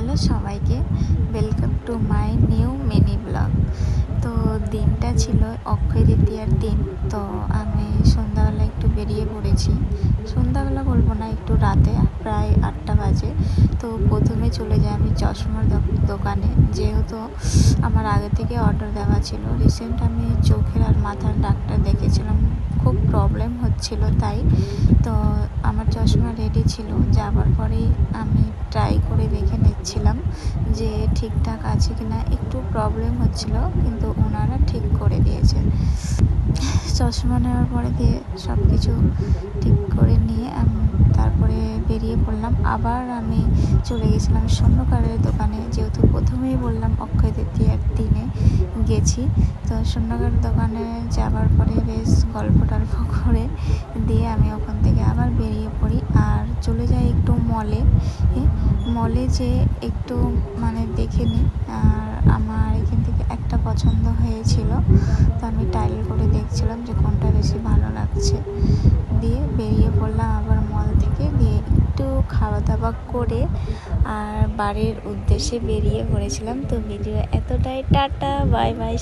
Hello সবাইকে, welcome to my new mini blog. তো দিনটা ছিল অক্ষয় তৃতীয়ার দিন। তো আমি সন্ধ্যাবেলা একটু বেরিয়ে পড়েছি। সন্ধ্যাবেলা বলবো না, একটু রাতে, প্রায় 8টা বাজে। তো প্রথমে চলে যাই আমি চশমার দোকানে, যেহেতু আমার আগে থেকে অর্ডার দেওয়া ছিল। রিসেন্ট আমি চোখের আর মাথার ডাক্তার দেখেছিলাম, খুব প্রবলেম হচ্ছিল তাই। তো আমার চশমা রেডি ছিল, যাবার পরেই আমি ট্রাই করে দেখে নিচ্ছিলাম যে ঠিকঠাক আছে কিনা। একটু প্রবলেম হচ্ছিল, কিন্তু ওনারা ঠিক করে দিয়েছেন। চশমা নেওয়ার পরে দিয়ে সব কিছু ঠিক করে নিয়ে তারপরে বেরিয়ে পড়লাম। আবার আমি চলে গেছিলাম স্বর্ণকারের দোকানে, যেহেতু প্রথমেই বললাম অক্ষয় তৃতীয়ার দিনে গেছি। তো স্বর্ণকারের দোকানে যাবার পরে বেশ গল্প টল্প করে দিয়ে আমি ওখান থেকে আবার বেরিয়ে পড়ি আর চলে যাই একটু মলে যে একটু দেখে নিই। আর আমার এখান থেকে একটা পছন্দ হয়েছিল, তো আমি টাইল করে দেখছিলাম যে কোনটা বেশি ভালো লাগছে। দিয়ে বেরিয়ে পড়লাম আবার মল থেকে, দিয়ে একটু খাওয়া দাওয়া করে আর বাড়ির উদ্দেশ্যে বেরিয়ে পড়েছিলাম। তো ভিডিও এতটাই, টাটা বাই বাই।